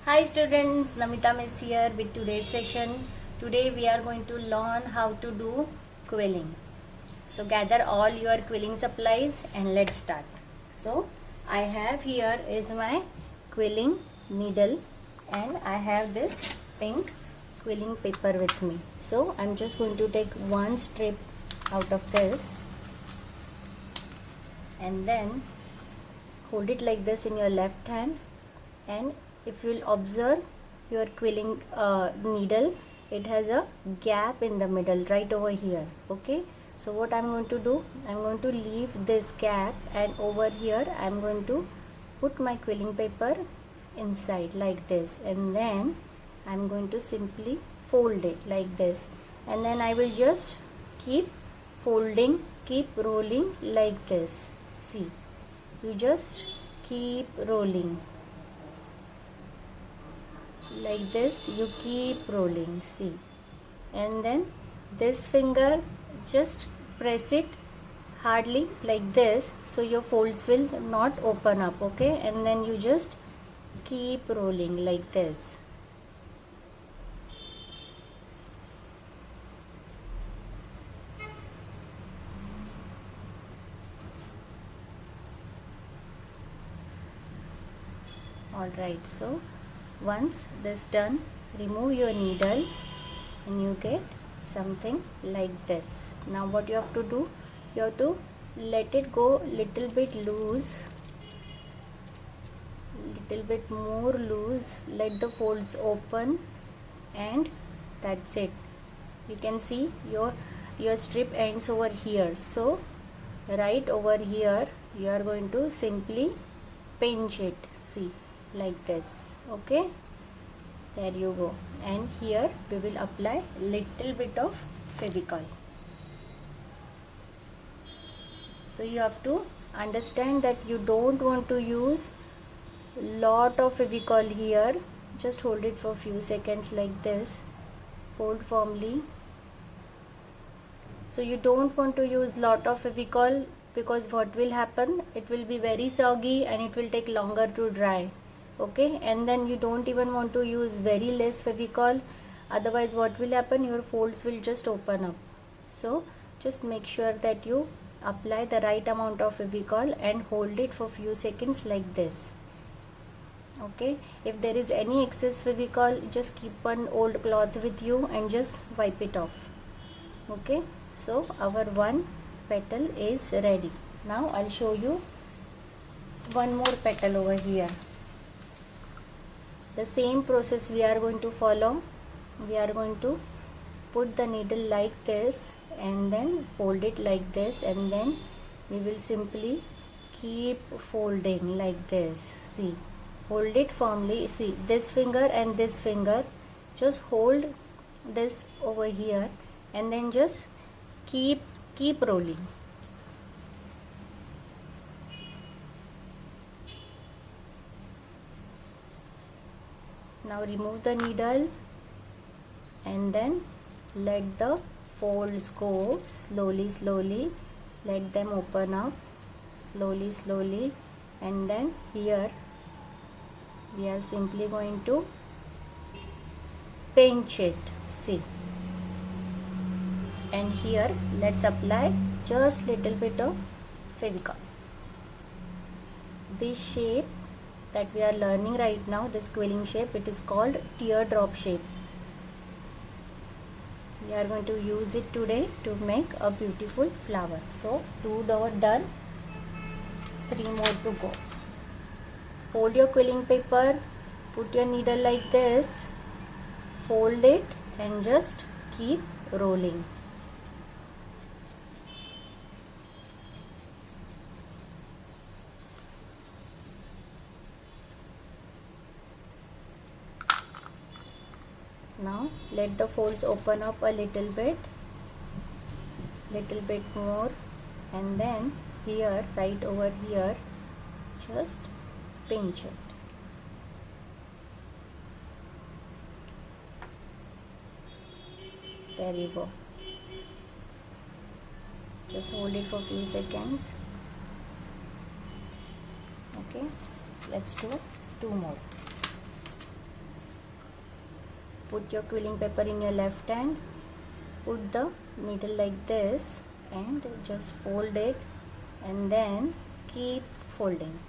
Hi students, Namita Miss here with today's session. Today we are going to learn how to do quilling. So gather all your quilling supplies and let's start. So I have here is my quilling needle and I have this pink quilling paper with me. So I'm just going to take one strip out of this and then hold it like this in your left hand, and if you'll observe your quilling needle, it has a gap in the middle right over here. Okay, so what I'm going to do, I'm going to leave this gap, and over here I'm going to put my quilling paper inside like this, and then I'm going to simply fold it like this, and then I will just keep folding, keep rolling like this. See, you just keep rolling like this, you keep rolling, see, and then this finger just press it hardly like this, so your folds will not open up. Okay, and then you just keep rolling like this. Alright, so once this done, remove your needle and you get something like this. Now what you have to do, you have to let it go little bit loose, little bit more loose, let the folds open, and that's it. You can see your strip ends over here, so right over here you are going to simply pinch it, see, like this. Okay, there you go, and here we will apply little bit of Fevicol. So you have to understand that you don't want to use lot of Fevicol here. Just hold it for few seconds like this, hold firmly. So you don't want to use lot of Fevicol, because what will happen, it will be very soggy and it will take longer to dry. Okay, and then you don't even want to use very less Fevicol, otherwise what will happen, your folds will just open up. So just make sure that you apply the right amount of Fevicol and hold it for few seconds like this. Okay, if there is any excess Fevicol, just keep an old cloth with you and just wipe it off. Okay, so our one petal is ready. Now I'll show you one more petal over here. The same process we are going to follow. We are going to put the needle like this and then fold it like this, and then we will simply keep folding like this. See, hold it firmly. See, this finger and this finger, just hold this over here and then just keep rolling. Now remove the needle and then let the folds go slowly, let them open up slowly, and then here we are simply going to pinch it, see, and here let's apply just little bit of Fevicol. This shape that we are learning right now, this quilling shape, it is called teardrop shape. We are going to use it today to make a beautiful flower. So 2 done, 3 more to go. Hold your quilling paper, put your needle like this, fold it and just keep rolling. Now let the folds open up a little bit more, and then here, right over here, just pinch it. There you go. Just hold it for few seconds. Okay, let's do 2 more. put your quilling paper in your left hand, put the needle like this and just fold it, and then keep folding.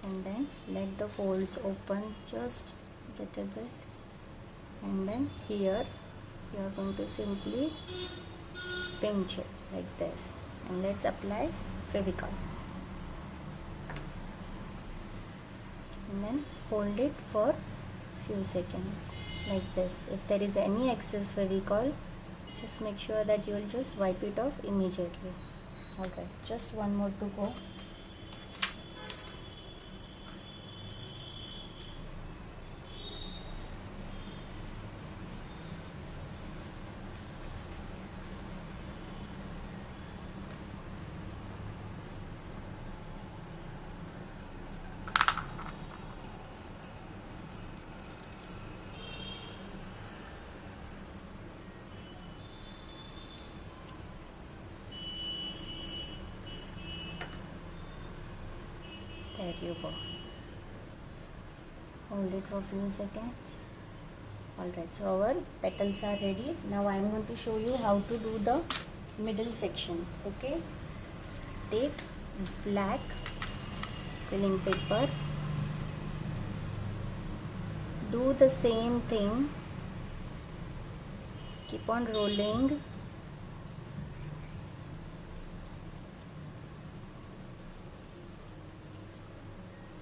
And then let the folds open just a little bit, and then here you are going to simply pinch it like this, and let's apply Fevicol, and then hold it for few seconds like this. If there is any excess Fevicol, just make sure that you will just wipe it off immediately. Okay, just one more to go. There you go. Hold it for few seconds. Alright, so our petals are ready. Now I am going to show you how to do the middle section. Okay, take black quilling paper, do the same thing, keep on rolling,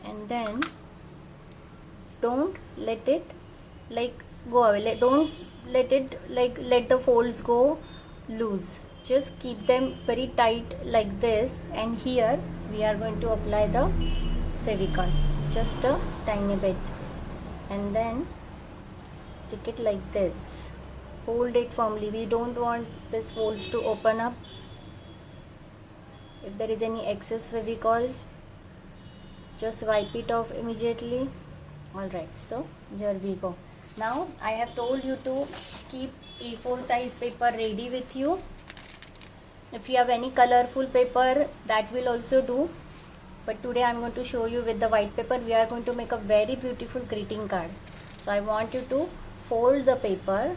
and then don't let it like go away, don't let it like let the folds go loose, just keep them very tight like this, and here we are going to apply the Fevicol just a tiny bit, and then stick it like this, hold it firmly. We don't want this folds to open up. If there is any excess Fevicol, just wipe it off immediately. Alright, so here we go. Now I have told you to keep A4 size paper ready with you. If you have any colorful paper, that will also do, but today I am going to show you with the white paper. We are going to make a very beautiful greeting card. So I want you to fold the paper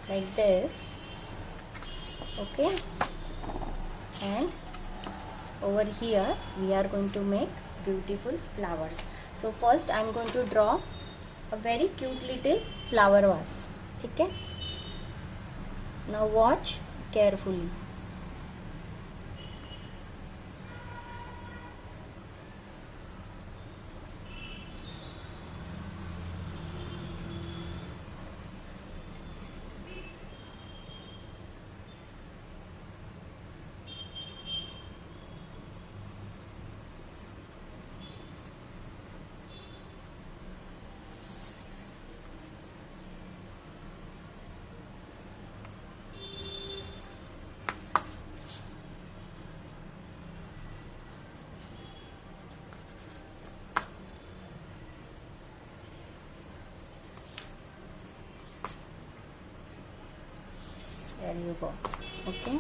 like this, okay, and over here we are going to make beautiful flowers. So first I am going to draw a very cute little flower vase. Okay, now watch carefully. There you go. Okay,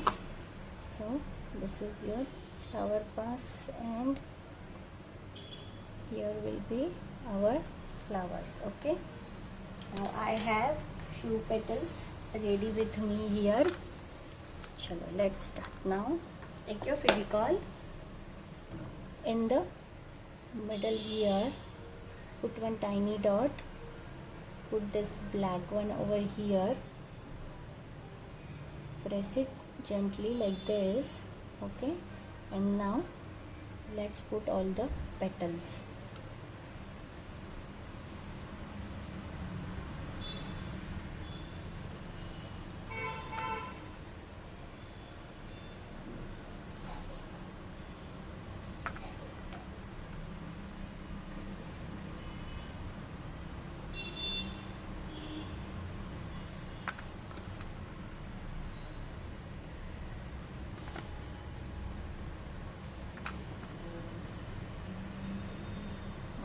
so this is your flower vase, and here will be our flowers. Okay, now I have few petals ready with me here. Chalo, let's start. Now take your Fevicol, in the middle here put one tiny dot, put this black one over here, press it gently like this. Okay, and now let's put all the petals.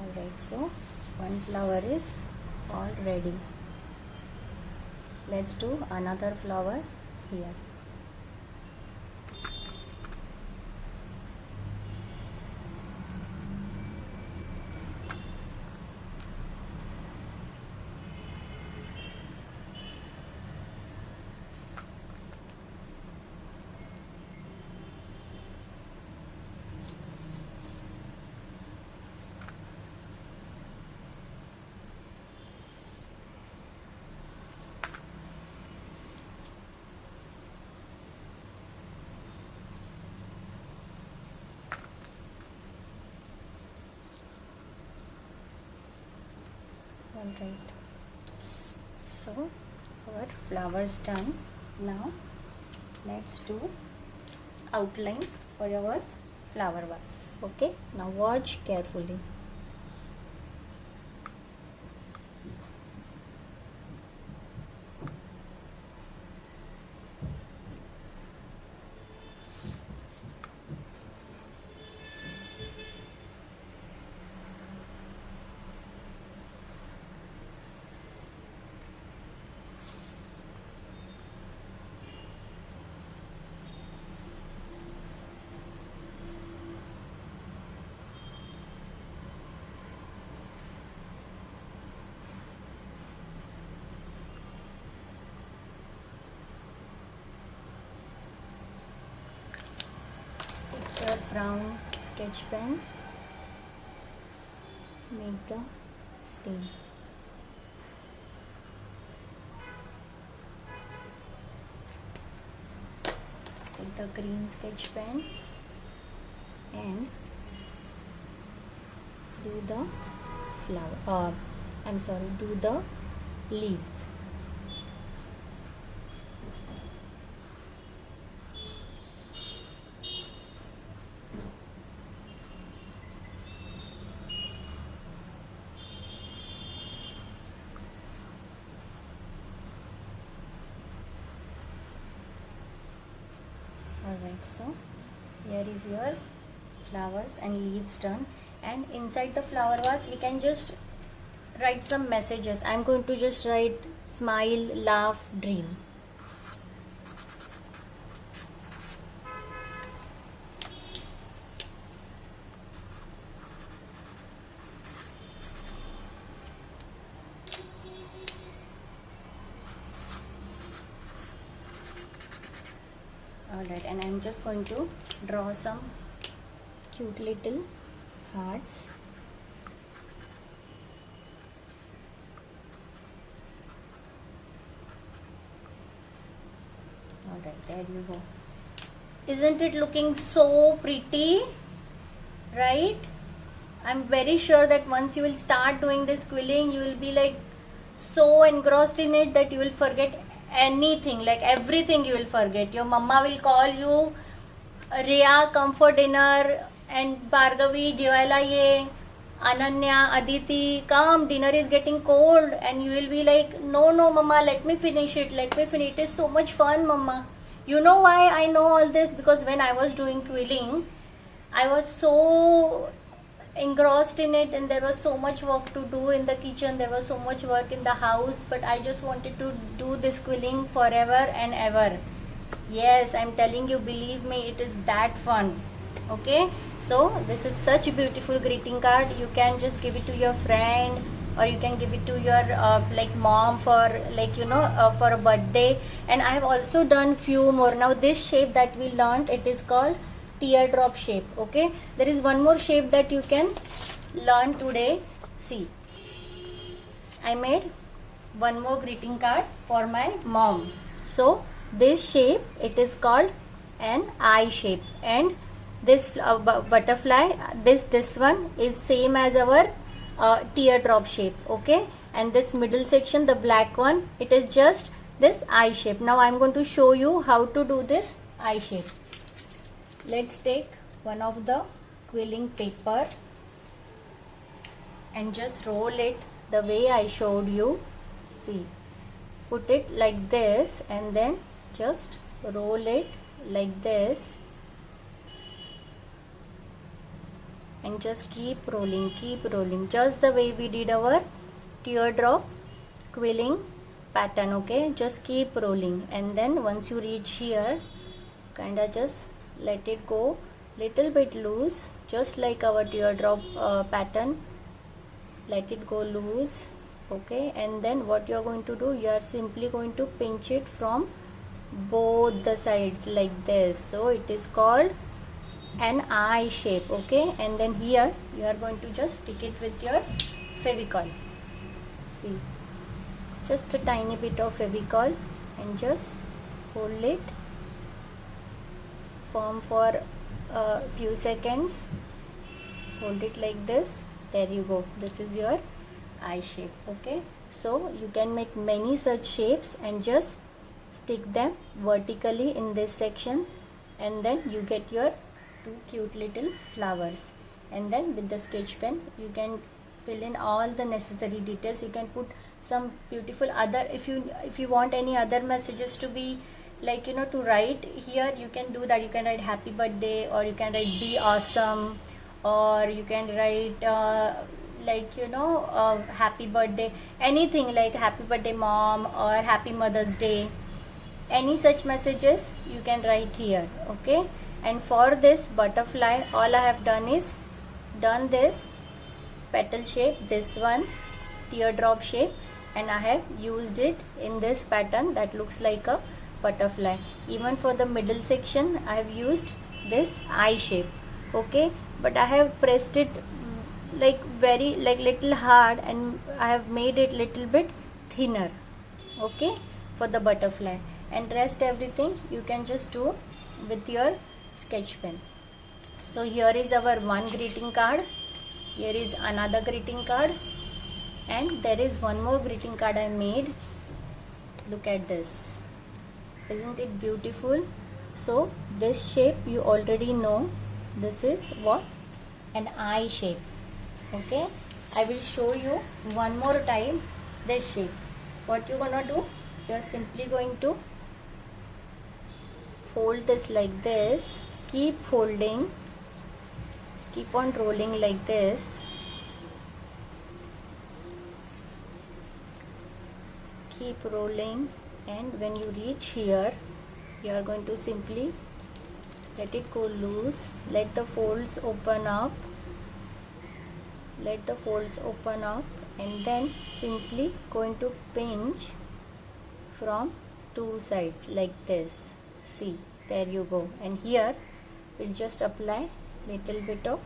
Alright, so one flower is all ready. let's do another flower here. Alright, so our flowers done. Now let's do outline for our flower vase. Okay, now watch carefully. Take your brown sketch pen, make the stain. Take the green sketch pen and do the flower. Do the leaves. Alright, so here is your flowers and leaves done, and inside the flower vase we can just write some messages. I'm going to just write smile, laugh, dream. Alright, and I'm just going to draw some cute little hearts. Alright, there you go. Isn't it looking so pretty? Right? I'm very sure that once you will start doing this quilling, you will be like so engrossed in it that you will forget anything, like everything you will forget. Your mama will call you, Rhea, come for dinner, and Bhargavi, jevaila ye, Ananya, Aditi, come, dinner is getting cold, and you will be like, no, mama, let me finish it, it is so much fun, mama. You know why I know all this? Because when I was doing quilling, I was so engrossed in it, and there was so much work to do in the kitchen, there was so much work in the house, but I just wanted to do this quilling forever and ever. Yes, I'm telling you, believe me, it is that fun. Okay, so this is such a beautiful greeting card. You can just give it to your friend, or you can give it to your like mom for for a birthday. And I have also done few more. Now this shape that we learned, it is called teardrop shape. Okay, there is one more shape that you can learn today. See, I made one more greeting card for my mom. So this shape, it is called an eye shape, and this butterfly, this one is same as our teardrop shape. Okay, and this middle section, the black one, it is just this eye shape. Now I'm going to show you how to do this eye shape. Let's take one of the quilling paper and just roll it the way I showed you. See, put it like this and then just roll it like this, and just keep rolling, just the way we did our teardrop quilling pattern. Okay, just keep rolling, and then once you reach here, kinda just let it go little bit loose, just like our teardrop pattern. Let it go loose. Okay, and then what you are going to do, you are simply going to pinch it from both the sides like this. So it is called an eye shape. Okay, and then here you are going to just stick it with your Fevicol. See, just a tiny bit of Fevicol, and just hold it firm for a few seconds. Hold it like this. There you go. This is your eye shape. Okay, so you can make many such shapes and just stick them vertically in this section, and then you get your two cute little flowers. And then with the sketch pen you can fill in all the necessary details. You can put some beautiful other, if you want any other messages to be like, you know, to write here, you can do that. You can write happy birthday, or you can write be awesome, or you can write like, you know, happy birthday, anything like happy birthday mom or happy Mother's Day. Any such messages you can write here. Okay, and for this butterfly, all I have done is done this petal shape, this one teardrop shape, and I have used it in this pattern that looks like a butterfly. Even for the middle section I have used this eye shape. Okay, but I have pressed it like very like little hard, and I have made it little bit thinner. Okay, for the butterfly, and rest everything you can just do with your sketch pen. So here is our one greeting card, here is another greeting card, and there is one more greeting card I made. Look at this, isn't it beautiful? So this shape you already know, this is what, an eye shape. Okay, I will show you one more time this shape. What you gonna do, you are simply going to fold this like this, keep folding, keep on rolling like this, keep rolling, and when you reach here, you are going to simply let it go loose, let the folds open up, let the folds open up, and then simply going to pinch from two sides like this. See, there you go. And here we'll just apply little bit of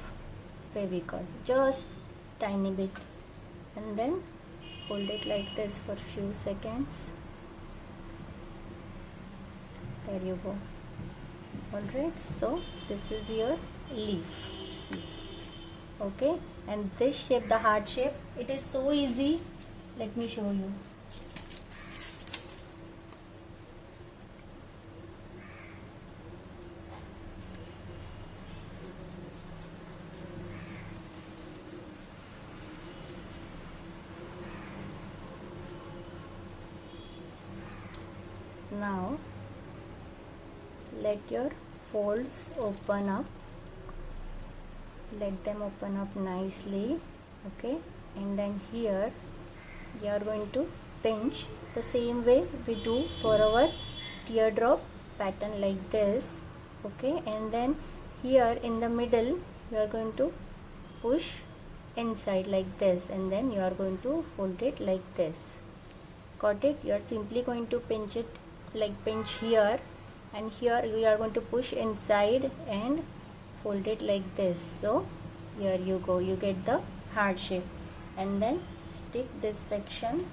Fevicol, just tiny bit, and then hold it like this for few seconds. There you go. Alright, so this is your leaf. See, okay, and this shape, the heart shape, it is so easy. Let me show you. Now let your folds open up, let them open up nicely. Okay, and then here you are going to pinch the same way we do for our teardrop pattern like this. Okay, and then here in the middle you are going to push inside like this, and then you are going to hold it like this. Got it? You are simply going to pinch it, like pinch here, and here you are going to push inside and fold it like this. So here you go, you get the heart shape, and then stick this section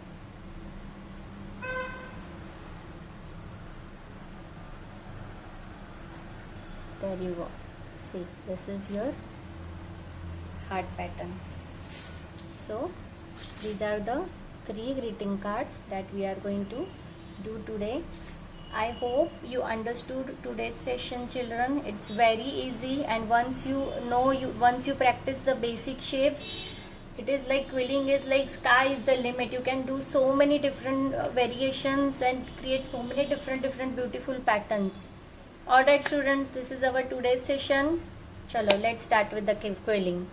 there you go. See, this is your heart pattern. So these are the 3 greeting cards that we are going to do today. I hope you understood today's session, children. It's very easy, and once you practice the basic shapes, it is like quilling is like sky is the limit. You can do so many different variations and create so many different beautiful patterns. Alright students, this is our today's session. Chalo, let's start with the quilling.